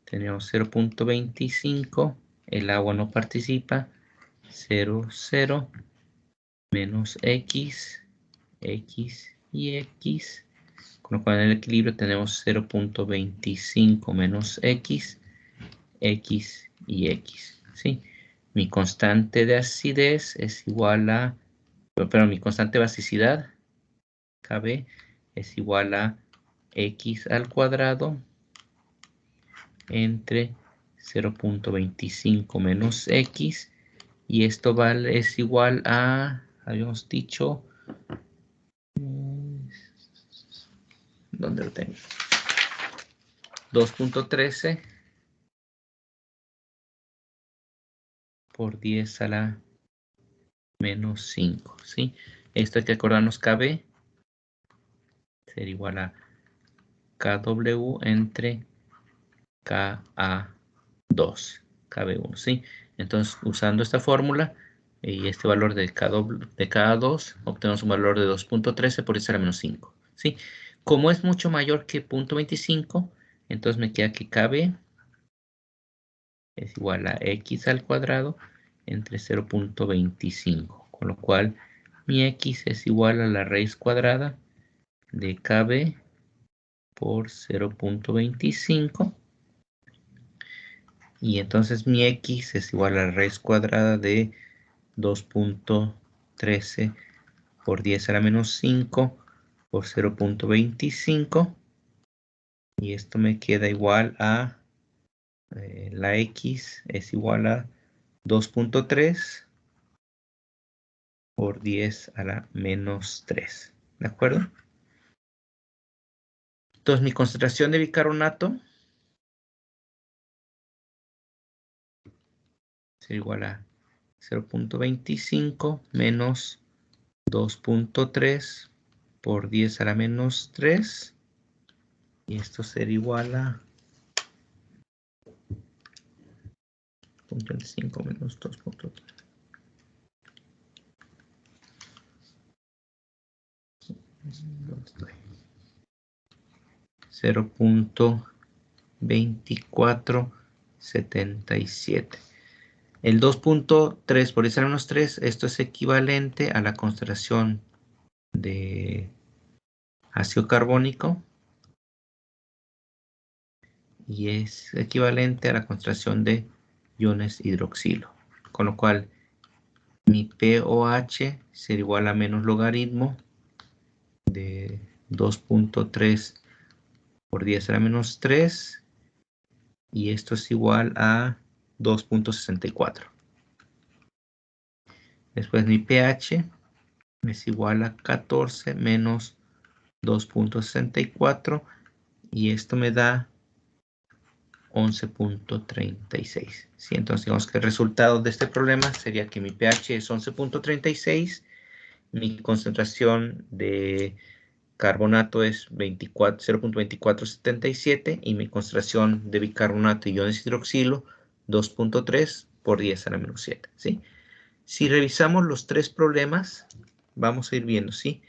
Tenemos 0.25, el agua no participa, 0, 0, menos X, X y X, con lo cual en el equilibrio tenemos 0.25 menos X, X y X, ¿sí? Mi constante de acidez es igual a, perdón, mi constante de basicidad, KB, es igual a X al cuadrado entre 0.25 menos X, y esto es igual a, habíamos dicho, ¿dónde lo tengo? 2.13 por 10 a la menos 5, ¿sí? Esto hay que acordarnos, KB sería igual a KW entre KA2, KB1, ¿sí? Entonces, usando esta fórmula y este valor de KA2, obtenemos un valor de 2.13 por 10 a la menos 5, ¿sí? Como es mucho mayor que 0.25, entonces me queda que KB es igual a X al cuadrado entre 0.25, con lo cual mi X es igual a la raíz cuadrada de KB por 0.25, y entonces mi X es igual a la raíz cuadrada de 2.13 por 10 a la menos 5 por 0.25, y esto me queda igual a la X es igual a 2.3 por 10 a la menos 3, ¿de acuerdo? Entonces mi concentración de bicarbonato sería igual a 0.25 menos 2.3 por 10 a la menos 3, y esto sería igual a 0.25 menos 2.3. 0.2477. El 2.3 por 10 a la menos 3, esto es equivalente a la concentración de ácido carbónico y es equivalente a la concentración de iones hidroxilo, con lo cual mi pOH será igual a menos logaritmo de 2.3 por 10 a la menos 3, y esto es igual a 2.64. Después mi pH es igual a 14 menos 2.64, y esto me da 11.36. ¿Sí? Entonces digamos que el resultado de este problema sería que mi pH es 11.36, mi concentración de carbonato es 0.2477 y mi concentración de bicarbonato y iones hidroxilo 2.3 por 10 a la menos 7. ¿Sí? Si revisamos los tres problemas, vamos a ir viendo, ¿sí?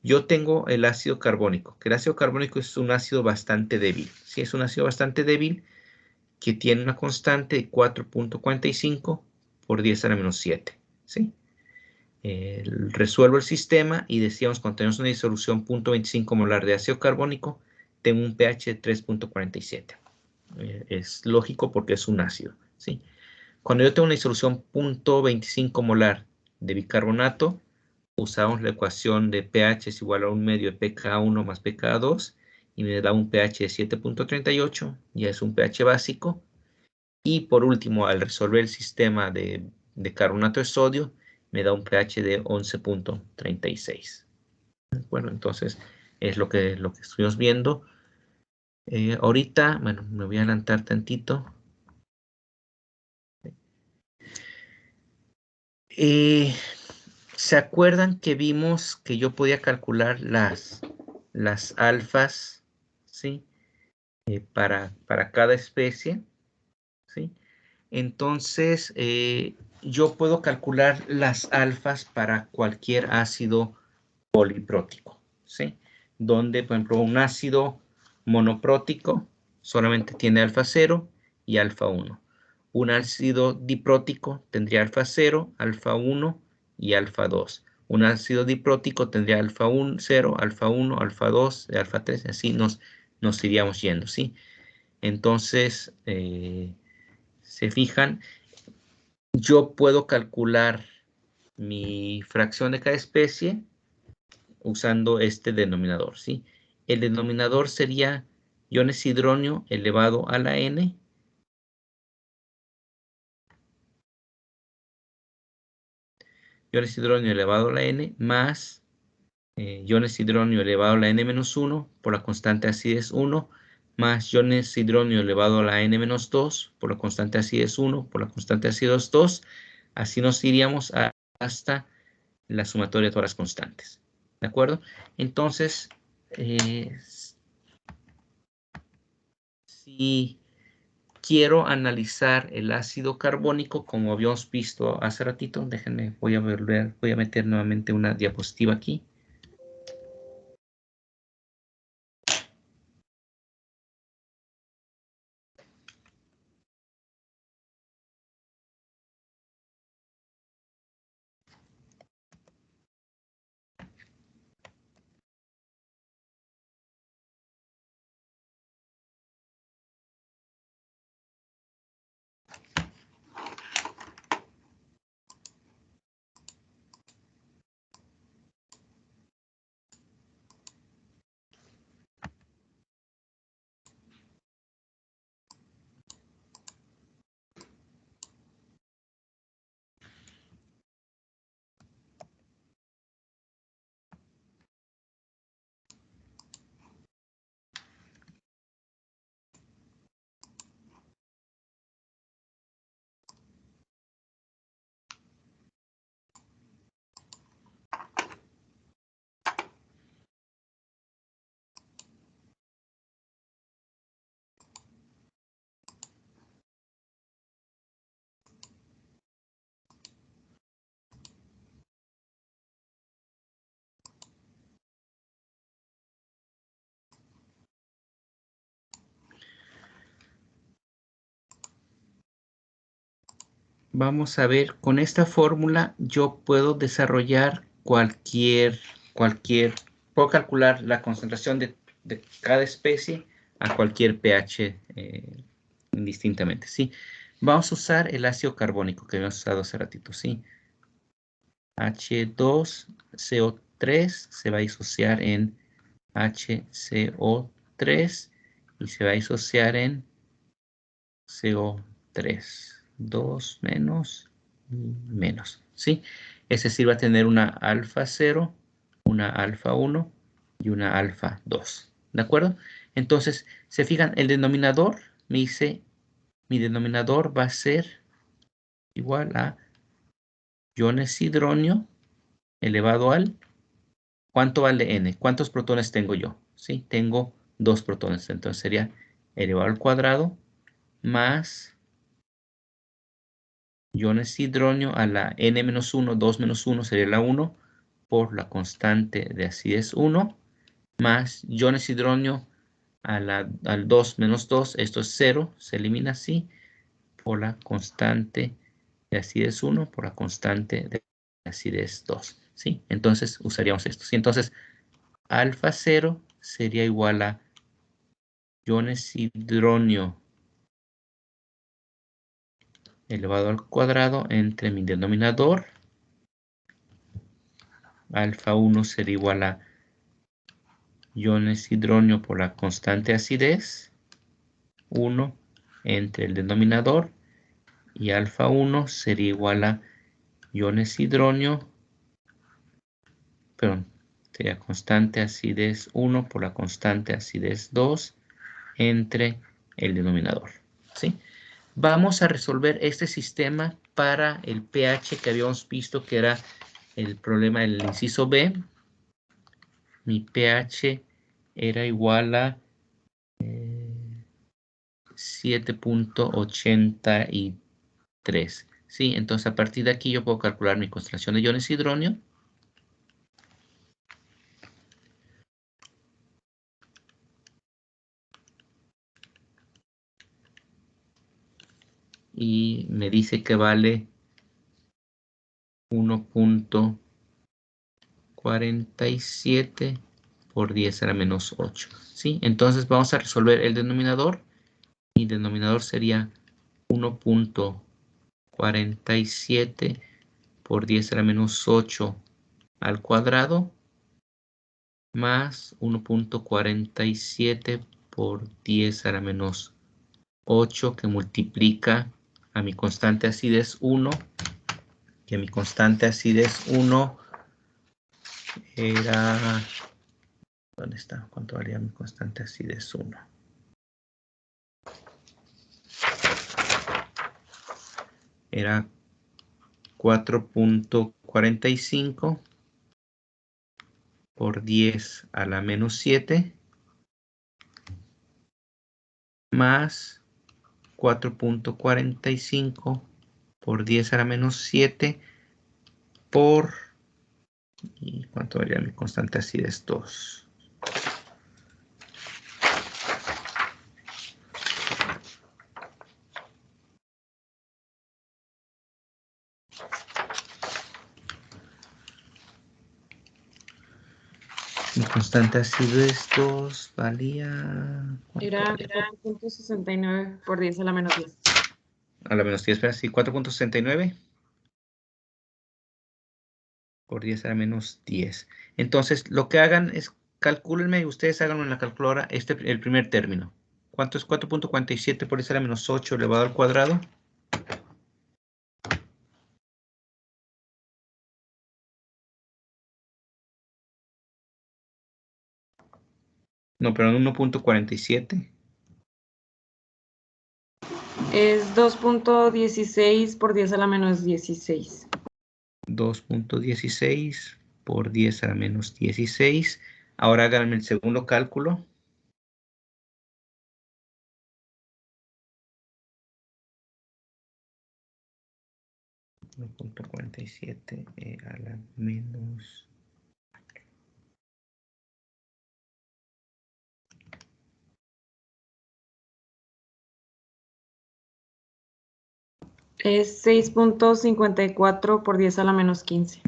Yo tengo el ácido carbónico, que el ácido carbónico es un ácido bastante débil, ¿sí? Es un ácido bastante débil que tiene una constante de 4.45 por 10 a la menos 7, ¿sí? Resuelvo el sistema y decíamos, cuando tenemos una disolución 0.25 molar de ácido carbónico, tengo un pH de 3.47. Es lógico porque es un ácido, ¿sí? Cuando yo tengo una disolución 0.25 molar de bicarbonato, usamos la ecuación de pH es igual a 1 medio de pKa1 más pKa2, y me da un pH de 7.38, ya es un pH básico. Y por último, al resolver el sistema de carbonato de sodio, me da un pH de 11.36. Bueno, entonces es lo que estuvimos viendo. Ahorita, bueno, me voy a adelantar tantito. ¿Se acuerdan que vimos que yo podía calcular las alfas, ¿sí? para cada especie, ¿sí? Entonces, yo puedo calcular las alfas para cualquier ácido poliprótico, ¿sí? Donde, por ejemplo, un ácido monoprótico solamente tiene alfa 0 y alfa 1. Un ácido diprótico tendría alfa 0, alfa 1 y alfa 2. Un ácido diprótico tendría alfa 1, 0, alfa 1, alfa 2, alfa 3, así nos iríamos yendo, ¿sí? Entonces, se fijan, yo puedo calcular mi fracción de cada especie usando este denominador, ¿sí? El denominador sería iones hidronio elevado a la n iones hidronio elevado a la n más iones hidronio elevado a la n menos 1 por la constante acidez 1 más iones hidronio elevado a la n menos 2 por la constante acidez 1 por la constante acidez 2. Así nos iríamos hasta la sumatoria de todas las constantes. ¿De acuerdo? Entonces, si quiero analizar el ácido carbónico, como habíamos visto hace ratito, déjenme, voy a meter nuevamente una diapositiva aquí. Vamos a ver, con esta fórmula yo puedo desarrollar puedo calcular la concentración de cada especie a cualquier pH indistintamente, ¿sí? Vamos a usar el ácido carbónico que habíamos usado hace ratito, ¿sí? H2CO3 se va a disociar en HCO3 y se va a disociar en CO3. 2 menos, ¿sí? Es decir, va a tener una alfa 0, una alfa 1 y una alfa 2, ¿de acuerdo? Entonces, se fijan, el denominador me dice, mi denominador va a ser igual a iones hidronio elevado al, ¿cuánto vale n? ¿Cuántos protones tengo yo? ¿Sí? Tengo 2 protones, entonces sería elevado al cuadrado más iones hidronio a la n-1, 2 menos 1 sería la 1 por la constante de acidez 1, más iones hidronio al 2 menos 2, esto es 0, se elimina así, por la constante de acidez 1 por la constante de acidez 2, ¿sí? Entonces usaríamos esto, ¿sí? Entonces, alfa 0 sería igual a iones hidronio elevado al cuadrado entre mi denominador. Alfa 1 sería igual a iones hidronio por la constante acidez 1 entre el denominador y alfa 1 sería igual a iones hidronio, perdón, sería constante acidez 1 por la constante acidez 2 entre el denominador, ¿sí? Vamos a resolver este sistema para el pH que habíamos visto que era el problema del inciso B. Mi pH era igual a 7.83. Sí, entonces a partir de aquí yo puedo calcular mi concentración de iones hidronio. Y me dice que vale 1.47 por 10 a la menos 8. ¿Sí? Entonces vamos a resolver el denominador. Y denominador sería 1.47 por 10 a la menos 8 al cuadrado más 1.47 por 10 a la menos 8 que multiplica a mi constante acidez 1, que mi constante acidez 1 era... ¿Dónde está? ¿Cuánto valía mi constante acidez 1? Era 4.45 por 10 a la menos 7 más 4.45 por 10 a la menos 7 por... ¿Y cuánto valía mi constante acidez 2? Mi constante acidez 2 valía... Era 4.69 por 10 a la menos 10. A la menos 10, espera, sí, 4.69 por 10 a la menos 10. Entonces, lo que hagan es, calcúlenme y ustedes háganlo en la calculadora, el primer término. ¿Cuánto es 4.47 por 10 a la menos 8 elevado al cuadrado? No, pero en 1.47. Es 2.16 por 10 a la menos 16. 2.16 por 10 a la menos 16. Ahora háganme el segundo cálculo. 1.47 a la menos... Es 6.54 por 10 a la menos 15.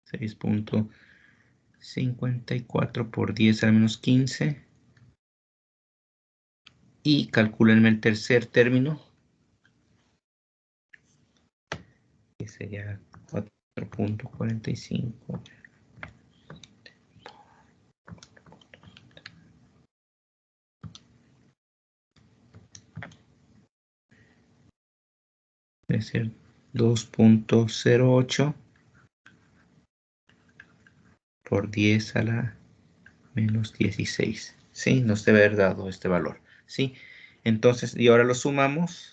6.54 por 10 a la menos 15. Y calcúlenme el tercer término, que sería 4.45. Debe ser 2.08 por 10 a la menos 16. Sí, nos debe haber dado este valor. Sí, entonces, y ahora lo sumamos.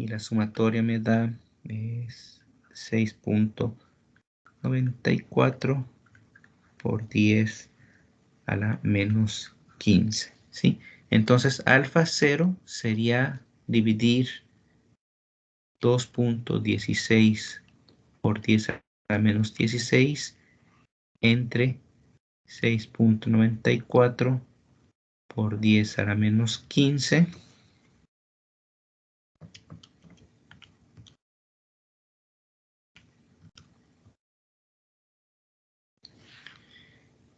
Y la sumatoria me da 6.94 por 10 a la menos 15. ¿Sí? Entonces, alfa 0 sería dividir 2.16 por 10 a la menos 16 entre 6.94 por 10 a la menos 15.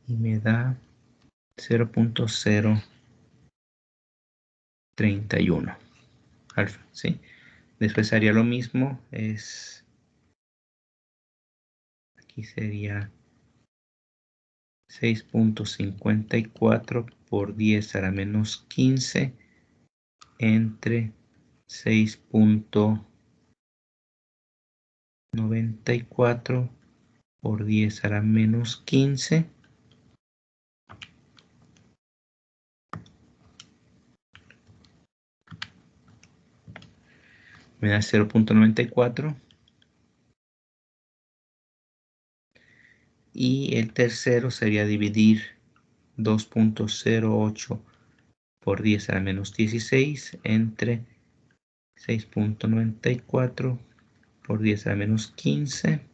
Y me da 0.031 alfa, ¿sí? Después haría lo mismo, aquí sería 6.54 por 10 a la menos 15 entre 6.94 por 10 a la menos 15 me da 0.94. Y el tercero sería dividir 2.08 por 10 a la menos 16 entre 6.94 por 10 a la menos 15.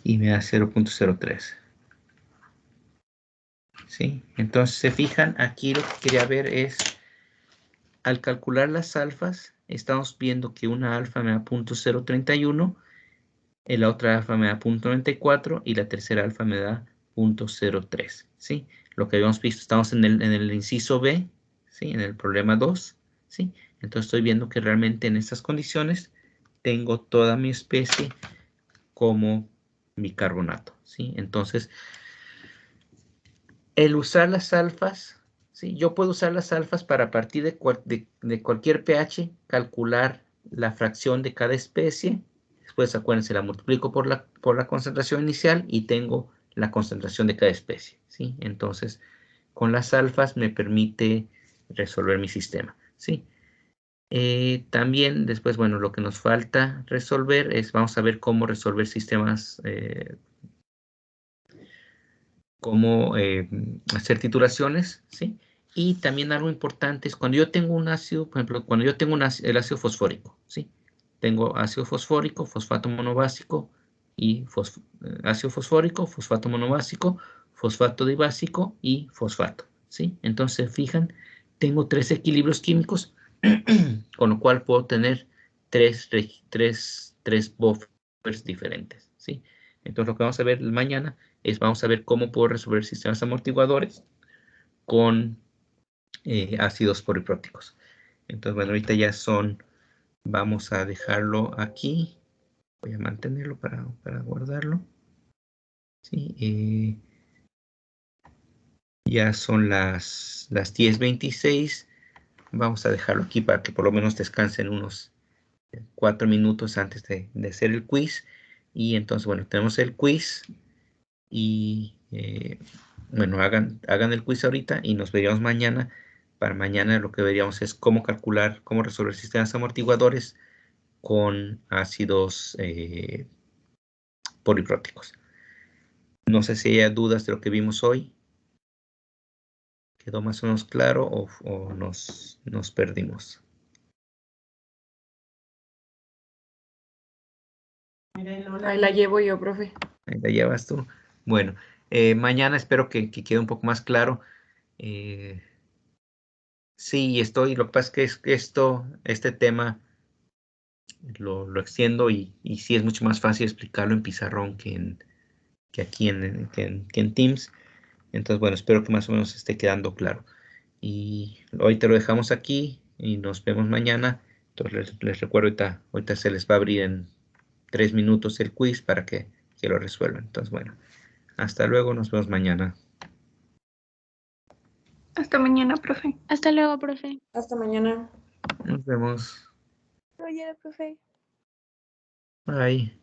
Y me da 0.03. ¿Sí? Entonces, se fijan, aquí lo que quería ver es, al calcular las alfas, estamos viendo que una alfa me da 0.031, la otra alfa me da 0.94 y la tercera alfa me da 0.03. ¿Sí? Lo que habíamos visto, estamos en el inciso B, ¿sí? En el problema 2. ¿Sí? Entonces, estoy viendo que realmente en estas condiciones tengo toda mi especie como bicarbonato. ¿Sí? Entonces, el usar las alfas, ¿sí? Yo puedo usar las alfas para a partir de cualquier pH calcular la fracción de cada especie. Después, acuérdense, la multiplico por la concentración inicial y tengo la concentración de cada especie. ¿Sí? Entonces, con las alfas me permite resolver mi sistema. ¿Sí? También después, bueno, lo que nos falta resolver es, vamos a ver cómo resolver sistemas, cómo hacer titulaciones, ¿sí? Y también algo importante es cuando yo tengo un ácido, por ejemplo, cuando yo tengo el ácido fosfórico, ¿sí? Tengo ácido fosfórico, fosfato monobásico y ácido fosfórico, fosfato monobásico, fosfato dibásico y fosfato, ¿sí? Entonces, fijan, tengo 3 equilibrios químicos, con lo cual puedo tener tres buffers diferentes, ¿sí? Entonces, lo que vamos a ver mañana vamos a ver cómo puedo resolver sistemas amortiguadores con ácidos polipróticos. Entonces, bueno, ahorita ya vamos a dejarlo aquí. Voy a mantenerlo para guardarlo. ¿Sí? Ya son las 10:26. Vamos a dejarlo aquí para que por lo menos descansen unos 4 minutos antes de hacer el quiz. Y entonces, bueno, tenemos el quiz y bueno, hagan el quiz ahorita y nos veríamos mañana. Para mañana lo que veríamos es cómo calcular, cómo resolver sistemas amortiguadores con ácidos polipróticos. No sé si hay dudas de lo que vimos hoy. ¿Quedó más o menos claro o nos perdimos? Ahí la llevo yo, profe. Ahí la llevas tú. Bueno, mañana espero que quede un poco más claro. Sí, lo que pasa es que este tema lo extiendo y sí es mucho más fácil explicarlo en pizarrón que aquí en Teams. Entonces, bueno, espero que más o menos esté quedando claro. Y hoy te lo dejamos aquí y nos vemos mañana. Entonces, les recuerdo, ahorita se les va a abrir en 3 minutos el quiz para que lo resuelvan. Entonces, bueno, hasta luego, nos vemos mañana. Hasta mañana, profe. Hasta luego, profe. Hasta mañana. Nos vemos. Oye, profe. Bye.